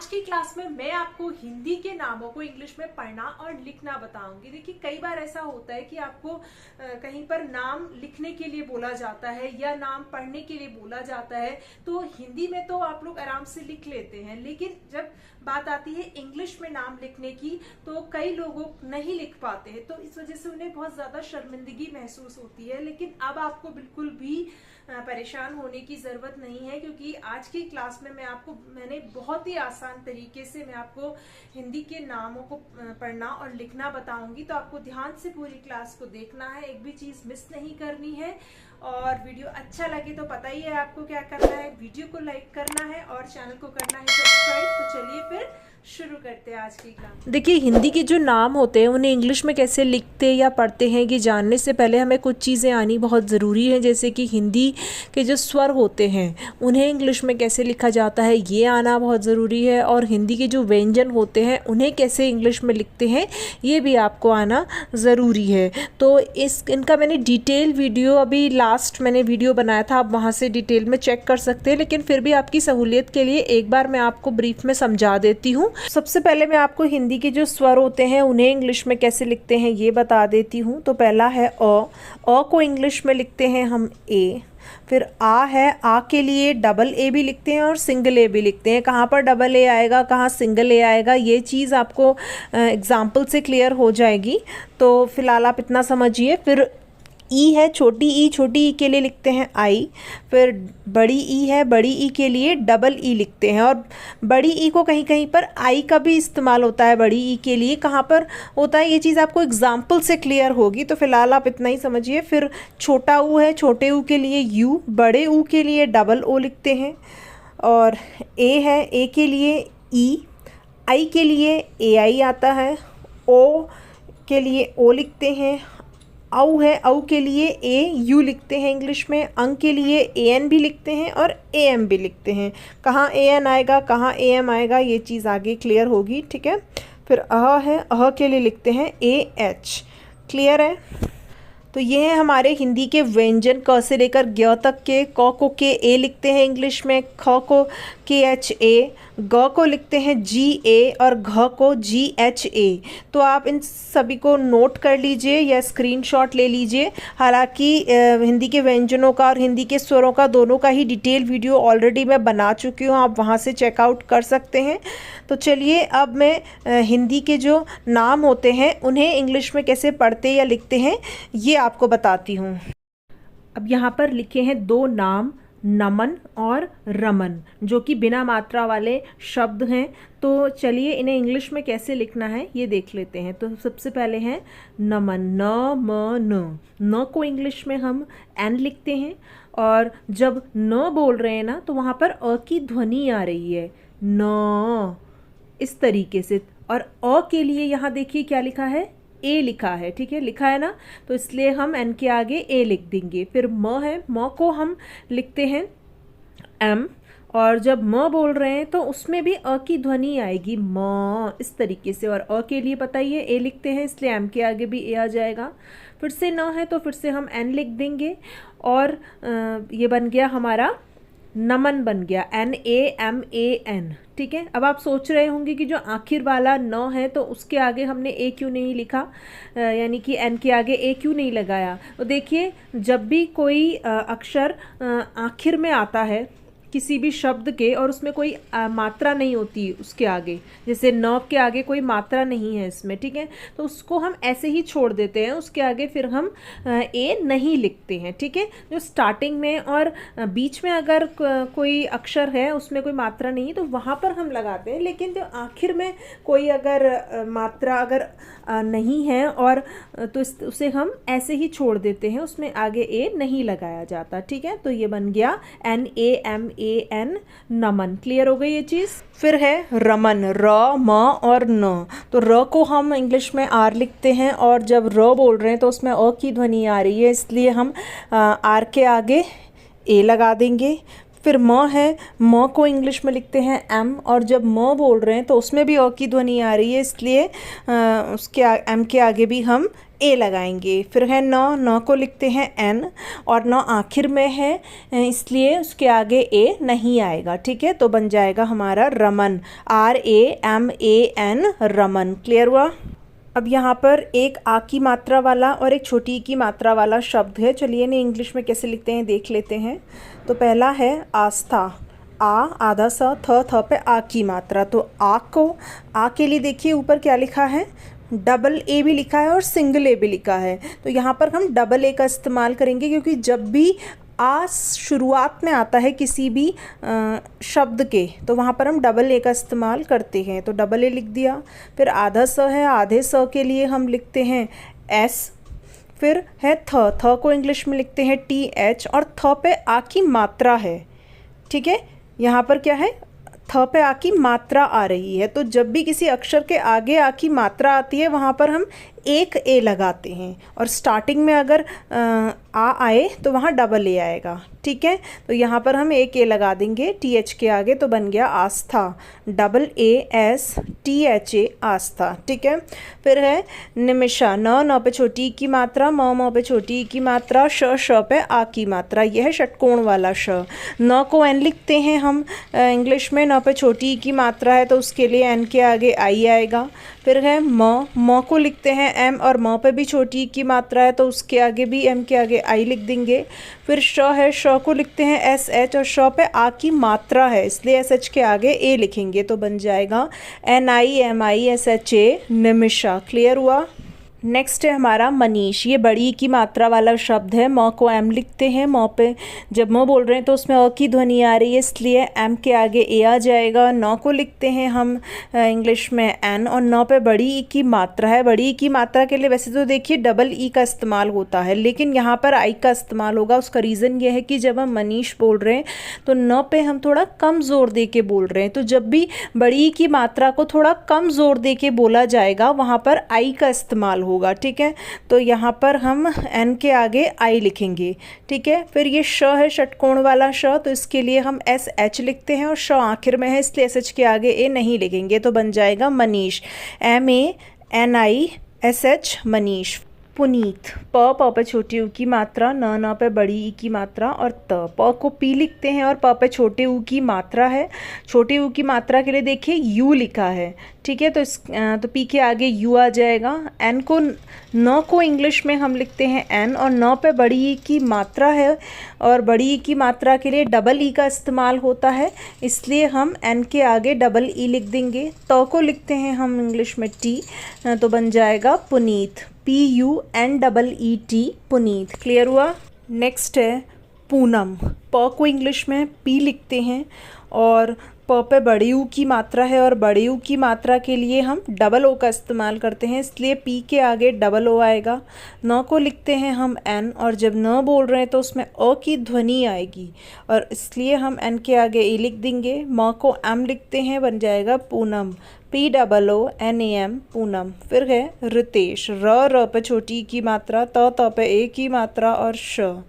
आज की क्लास में मैं आपको हिंदी के नामों को इंग्लिश में पढ़ना और लिखना बताऊंगी। देखिए कई बार ऐसा होता है कि आपको कहीं पर नाम लिखने के लिए बोला जाता है या नाम पढ़ने के लिए बोला जाता है, तो हिंदी में तो आप लोग आराम से लिख लेते हैं, लेकिन जब बात आती है इंग्लिश में नाम लिखने की तो कई लोगों नहीं लिख पाते हैं, तो इस वजह से उन्हें बहुत ज्यादा शर्मिंदगी महसूस होती है। लेकिन अब आपको बिल्कुल भी परेशान होने की जरूरत नहीं है, क्योंकि आज की क्लास में मैंने बहुत ही आसान तरीके से मैं आपको हिंदी के नामों को पढ़ना और लिखना बताऊंगी। तो आपको ध्यान से पूरी क्लास को देखना है, एक भी चीज मिस नहीं करनी है। और वीडियो अच्छा लगे तो पता ही है आपको क्या करना है, वीडियो को लाइक करना है और चैनल को करना है सब्सक्राइब। तो चलिए फिर शुरू करते हैं आज की क्लास। देखिए हिंदी के जो नाम होते हैं उन्हें इंग्लिश में कैसे लिखते या पढ़ते हैं ये जानने से पहले हमें कुछ चीज़ें आनी बहुत ज़रूरी है। जैसे कि हिंदी के जो स्वर होते हैं उन्हें इंग्लिश में कैसे लिखा जाता है ये आना बहुत ज़रूरी है, और हिंदी के जो व्यंजन होते हैं उन्हें कैसे इंग्लिश में लिखते हैं ये भी आपको आना ज़रूरी है। तो इनका मैंने डिटेल वीडियो अभी लास्ट मैंने वीडियो बनाया था, आप वहाँ से डिटेल में चेक कर सकते हैं, लेकिन फिर भी आपकी सहूलियत के लिए एक बार मैं आपको ब्रीफ में समझा देती हूँ। सबसे पहले मैं आपको हिंदी के जो स्वर होते हैं उन्हें इंग्लिश में कैसे लिखते हैं ये बता देती हूँ। तो पहला है अ को इंग्लिश में लिखते हैं हम ए। फिर आ है, आ के लिए डबल ए भी लिखते हैं और सिंगल ए भी लिखते हैं। कहाँ पर डबल ए आएगा कहाँ सिंगल ए आएगा ये चीज़ आपको एग्जाम्पल से क्लियर हो जाएगी, तो फिलहाल आप इतना समझिए। फिर ई है, छोटी ई के लिए लिखते हैं आई। फिर बड़ी ई है, बड़ी ई के लिए डबल ई लिखते हैं, और बड़ी ई को कहीं कहीं पर आई का भी इस्तेमाल होता है बड़ी ई के लिए, कहाँ पर होता है ये चीज़ आपको एग्जाम्पल से क्लियर होगी, तो फिलहाल आप इतना ही समझिए। फिर छोटा ऊ है, छोटे ऊ के लिए यू, बड़े ऊ के लिए डबल ओ लिखते हैं। और ए है, ए के लिए ई, आई के लिए ए आई आता है, ओ के लिए ओ लिखते हैं। औ है, औ के लिए ए यू लिखते हैं इंग्लिश में। अंग के लिए ए एन भी लिखते हैं और ए एम भी लिखते हैं। कहाँ ए एन आएगा कहाँ ए एम आएगा ये चीज़ आगे क्लियर होगी, ठीक है। फिर अह है, अह के लिए लिखते हैं ए एच। क्लियर है। तो ये है हमारे हिंदी के व्यंजन, क से लेकर ज्ञ तक के। क को के ए लिखते हैं इंग्लिश में, ख को के एच ए, ग को लिखते हैं जी ए और घ को जी एच ए। तो आप इन सभी को नोट कर लीजिए या स्क्रीनशॉट ले लीजिए। हालांकि हिंदी के व्यंजनों का और हिंदी के स्वरों का दोनों का ही डिटेल वीडियो ऑलरेडी मैं बना चुकी हूँ, आप वहाँ से चेकआउट कर सकते हैं। तो चलिए अब मैं हिंदी के जो नाम होते हैं उन्हें इंग्लिश में कैसे पढ़ते या लिखते हैं ये आपको बताती हूँ। अब यहाँ पर लिखे हैं दो नाम, नमन और रमन, जो कि बिना मात्रा वाले शब्द हैं। तो चलिए इन्हें इंग्लिश में कैसे लिखना है ये देख लेते हैं। तो सबसे पहले है नमन, न म न। न को इंग्लिश में हम एन लिखते हैं, और जब न बोल रहे हैं ना तो वहाँ पर अ की ध्वनि आ रही है, न, इस तरीके से। और अ के लिए यहाँ देखिए क्या लिखा है, ए लिखा है, ठीक है, लिखा है ना, तो इसलिए हम एन के आगे ए लिख देंगे। फिर म है, म को हम लिखते हैं एम, और जब म बोल रहे हैं तो उसमें भी अ की ध्वनि आएगी, म, इस तरीके से। और अ के लिए पता ही है ए लिखते हैं, इसलिए एम के आगे भी ए आ जाएगा। फिर से न है तो फिर से हम एन लिख देंगे, और ये बन गया हमारा नमन, बन गया N A M A N, ठीक है। अब आप सोच रहे होंगे कि जो आखिर वाला न है तो उसके आगे हमने ए क्यों नहीं लिखा, यानी कि एन के आगे ए क्यों नहीं लगाया। तो देखिए जब भी कोई अक्षर आखिर में आता है किसी भी शब्द के और उसमें कोई मात्रा नहीं होती उसके आगे, जैसे न के आगे कोई मात्रा नहीं है इसमें, ठीक है, तो उसको हम ऐसे ही छोड़ देते हैं, उसके आगे फिर हम ए नहीं लिखते हैं, ठीक है। जो स्टार्टिंग में और बीच में अगर कोई अक्षर है उसमें कोई मात्रा नहीं है तो वहाँ पर हम लगाते हैं, लेकिन जो आखिर में कोई अगर मात्रा अगर नहीं है और तो उसे हम ऐसे ही छोड़ देते हैं, उसमें आगे ए नहीं लगाया जाता, ठीक है। तो ये बन गया N A M A N, Naman. Clear हो गई ये चीज़। फिर है रमन, र म और न। तो र को हम इंग्लिश में आर लिखते हैं, और जब र बोल रहे हैं तो उसमें अ की ध्वनि आ रही है, इसलिए हम आर के आगे ए लगा देंगे। फिर म है, म को इंग्लिश में लिखते हैं एम, और जब म बोल रहे हैं तो उसमें भी अ की ध्वनि आ रही है, इसलिए उसके एम के आगे भी हम ए लगाएंगे। फिर है न, न को लिखते हैं एन, और न आखिर में है इसलिए उसके आगे ए नहीं आएगा। ठीक है, तो बन जाएगा हमारा रमन, RAMAN, रमन। क्लियर हुआ? अब यहाँ पर एक आ की मात्रा वाला और एक छोटी की मात्रा वाला शब्द है। चलिए इन्हें इंग्लिश में कैसे लिखते हैं देख लेते हैं। तो पहला है आस्था, आ आधा सा, थ पे आ की मात्रा। तो आ को, आ के लिए देखिए ऊपर क्या लिखा है, डबल ए भी लिखा है और सिंगल ए भी लिखा है। तो यहाँ पर हम डबल ए का इस्तेमाल करेंगे, क्योंकि जब भी आ शुरुआत में आता है किसी भी शब्द के, तो वहाँ पर हम डबल ए का इस्तेमाल करते हैं। तो डबल ए लिख दिया। फिर आधा स है, आधे स के लिए हम लिखते हैं एस। फिर है थ को इंग्लिश में लिखते हैं TH, और थ पे आ की मात्रा है। ठीक है, यहाँ पर क्या है, थ पे आ की मात्रा आ रही है। तो जब भी किसी अक्षर के आगे आ की मात्रा आती है वहाँ पर हम एक ए लगाते हैं, और स्टार्टिंग में अगर आ आए तो वहाँ डबल ए आएगा। ठीक है, तो यहाँ पर हम एक ए लगा देंगे TH के आगे, तो बन गया आस्था, AASTHA, आस्था। ठीक है, फिर है निमिषा, न पे छोटी की मात्रा, म पे छोटी की मात्रा, श पे आ की मात्रा। यह है षटकोण वाला श। न को एन लिखते हैं हम इंग्लिश में, न पे छोटी की मात्रा है तो उसके लिए एन के आगे आई आएगा। फिर है म को लिखते हैं एम, और म पे भी छोटी की मात्रा है तो उसके आगे भी एम के आगे आई लिख देंगे। फिर श है, श को लिखते हैं SH, और श पे आ की मात्रा है इसलिए SH के आगे ए लिखेंगे, तो बन जाएगा NIMISHA, निमिषा। क्लियर हुआ? नेक्स्ट है हमारा मनीष। ये बड़ी की मात्रा वाला शब्द है। म को एम लिखते हैं, म पे जब म बोल रहे हैं तो उसमें अ की ध्वनि आ रही है इसलिए एम के आगे ए आ जाएगा। न को लिखते हैं हम इंग्लिश में एन, और न पे बड़ी ई की मात्रा है। बड़ी ई की मात्रा के लिए वैसे तो देखिए डबल ई का इस्तेमाल होता है, लेकिन यहाँ पर आई का इस्तेमाल होगा। उसका रीज़न ये है कि जब हम मनीष बोल रहे हैं तो न पे हम थोड़ा कम ज़ोर दे के बोल रहे हैं, तो जब भी बड़ी ई की मात्रा को थोड़ा कम ज़ोर दे के बोला जाएगा वहाँ पर आई का इस्तेमाल होगा। ठीक है, तो यहाँ पर हम एन के आगे आई लिखेंगे। ठीक है, फिर ये श है, षटकोण वाला श, तो इसके लिए हम SH लिखते हैं, और श आखिर में है इसलिए SH के आगे ए नहीं लिखेंगे, तो बन जाएगा मनीष, MANISH, मनीष। पुनीत, प पे छोटी ऊ की मात्रा, न पे बड़ी ई की मात्रा, और त। प को पी लिखते हैं और प पे छोटे ऊ की मात्रा है। छोटे ऊ की मात्रा के लिए देखिए यू लिखा है। ठीक है, तो पी के आगे यू आ जाएगा। एन को, न को इंग्लिश में हम लिखते हैं एन, और न पे बड़ी ई की मात्रा है, और बड़ी ई की मात्रा के लिए डबल ई का इस्तेमाल होता है इसलिए हम एन के आगे डबल ई लिख देंगे। त को लिखते हैं हम इंग्लिश में टी, तो बन जाएगा पुनीत, PUNEET, पुनीत। क्लियर हुआ? नेक्स्ट है पूनम। प को इंग्लिश में पी लिखते हैं, और प पे बड़ी ऊ की मात्रा है, और बड़ी ऊ की मात्रा के लिए हम डबल ओ का इस्तेमाल करते हैं इसलिए पी के आगे डबल ओ आएगा। न को लिखते हैं हम एन, और जब न बोल रहे हैं तो उसमें अ की ध्वनि आएगी और इसलिए हम एन के आगे ए लिख देंगे। म को एम लिखते हैं, बन जाएगा पूनम, POONAM, पूनम। फिर है रितेश। र पे छोटी की मात्रा, त पे ए की मात्रा, और श।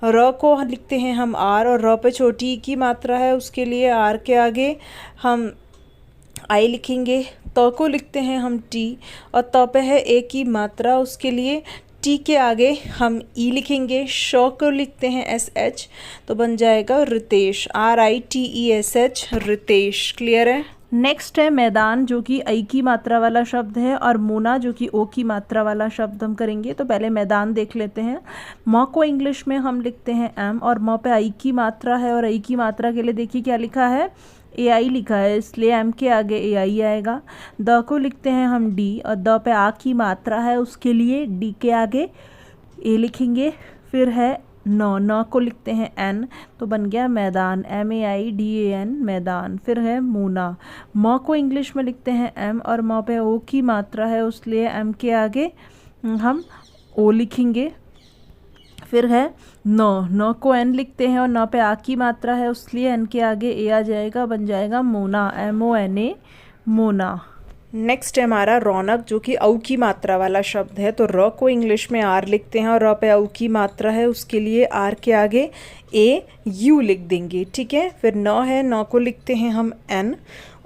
र को लिखते हैं हम आर, और र पे छोटी की मात्रा है उसके लिए आर के आगे हम आई लिखेंगे। त को लिखते हैं हम टी, और त पे है ए की मात्रा उसके लिए टी के आगे हम ई लिखेंगे। श को लिखते हैं SH, तो बन जाएगा रितेश, RITESH, रितेश। क्लियर है? नेक्स्ट है मैदान, जो कि आई की मात्रा वाला शब्द है, और मोना जो कि ओ की मात्रा वाला शब्द हम करेंगे। तो पहले मैदान देख लेते हैं। म को इंग्लिश में हम लिखते हैं एम, और म पे आई की मात्रा है, और आई की मात्रा के लिए देखिए क्या लिखा है, AI लिखा है इसलिए एम के आगे AI आएगा। द को लिखते हैं हम डी, और द पे आ की मात्रा है उसके लिए डी के आगे ए लिखेंगे। फिर है न को लिखते हैं एन, तो बन गया मैदान, MAIDAN, मैदान। फिर है मूना। म को इंग्लिश में लिखते हैं एम, और म पे ओ की मात्रा है उसलिए एम के आगे हम ओ लिखेंगे। फिर है न को एन लिखते हैं, और न पे आ की मात्रा है उसलिए एन के आगे ए आ जाएगा, बन जाएगा मोना, MONA, मोना। नेक्स्ट है हमारा रौनक, जो कि औ की मात्रा वाला शब्द है। तो र को इंग्लिश में आर लिखते हैं और र पे औ की मात्रा है, उसके लिए आर के आगे ए यू लिख देंगे, ठीक है। फिर न है, न को लिखते हैं हम एन,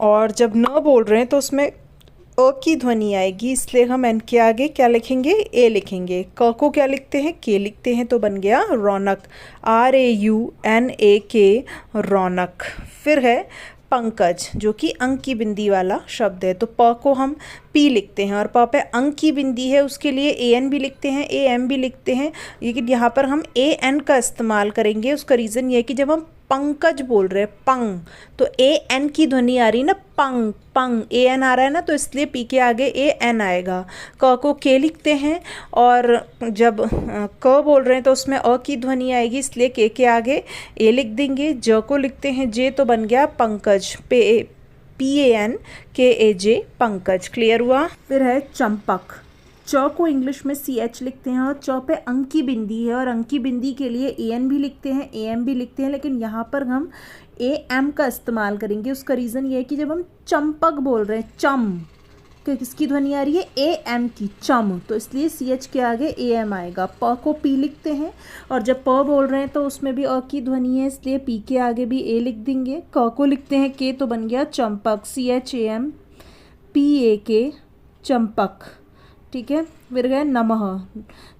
और जब न बोल रहे हैं तो उसमें अ की ध्वनि आएगी, इसलिए हम एन के आगे क्या लिखेंगे, ए लिखेंगे। क को क्या लिखते हैं, के लिखते हैं, तो बन गया रौनक, RAUNAK रौनक। फिर है पंकज, जो कि अंक की बिंदी वाला शब्द है। तो प को हम पी लिखते हैं और प पे अंक की बिंदी है, उसके लिए AN भी लिखते हैं, AM भी लिखते हैं, लेकिन यहाँ पर हम AN का इस्तेमाल करेंगे। उसका रीज़न ये है कि जब हम पंकज बोल रहे हैं, पंग, तो AN की ध्वनि आ रही है ना, पंग पंग, AN आ रहा है ना, तो इसलिए पी के आगे AN आएगा। क को के लिखते हैं और जब क बोल रहे हैं तो उसमें अ की ध्वनि आएगी, इसलिए के आगे ए लिख देंगे। ज को लिखते हैं जे, तो बन गया पंकज, PANKAJ पंकज। क्लियर हुआ। फिर है चंपक। च को इंग्लिश में CH लिखते हैं और च पे अंक की बिंदी है, और अंक की बिंदी के लिए AN भी लिखते हैं, AM भी लिखते हैं, लेकिन यहाँ पर हम AM का इस्तेमाल करेंगे। उसका रीज़न ये है कि जब हम चंपक बोल रहे हैं, चम, कि किसकी ध्वनि आ रही है, AM की, चम, तो इसलिए CH के आगे AM आएगा। प को P लिखते हैं और जब प बोल रहे हैं तो उसमें भी अ की ध्वनि है, इसलिए P के आगे भी A लिख देंगे। क को लिखते हैं के, तो बन गया चंपक, CHAMPAK चंपक, ठीक है। फिर गए नमः।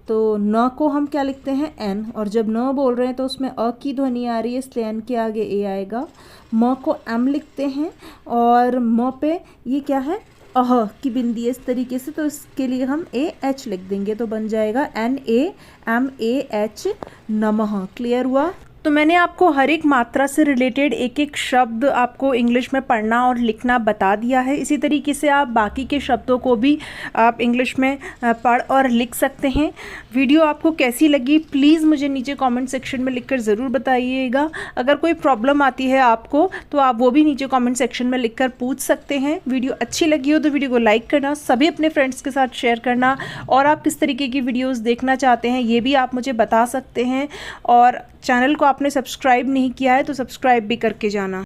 तो न को हम क्या लिखते हैं, एन, और जब न बोल रहे हैं तो उसमें अ की ध्वनि आ रही है, इसलिए एन के आगे ए आएगा। म को एम लिखते हैं और म पे ये क्या है, अह की बिंदी है इस तरीके से, तो इसके लिए हम AH लिख देंगे, तो बन जाएगा NAMAH नमः। क्लियर हुआ। तो मैंने आपको हर एक मात्रा से रिलेटेड एक एक शब्द आपको इंग्लिश में पढ़ना और लिखना बता दिया है। इसी तरीके से आप बाकी के शब्दों को भी आप इंग्लिश में पढ़ और लिख सकते हैं। वीडियो आपको कैसी लगी प्लीज़ मुझे नीचे कमेंट सेक्शन में लिखकर ज़रूर बताइएगा। अगर कोई प्रॉब्लम आती है आपको तो आप वो भी नीचे कमेंट सेक्शन में लिखकर पूछ सकते हैं। वीडियो अच्छी लगी हो तो वीडियो को लाइक करना, सभी अपने फ्रेंड्स के साथ शेयर करना, और आप किस तरीके की वीडियोज़ देखना चाहते हैं ये भी आप मुझे बता सकते हैं। और चैनल को आपने सब्सक्राइब नहीं किया है तो सब्सक्राइब भी करके जाना।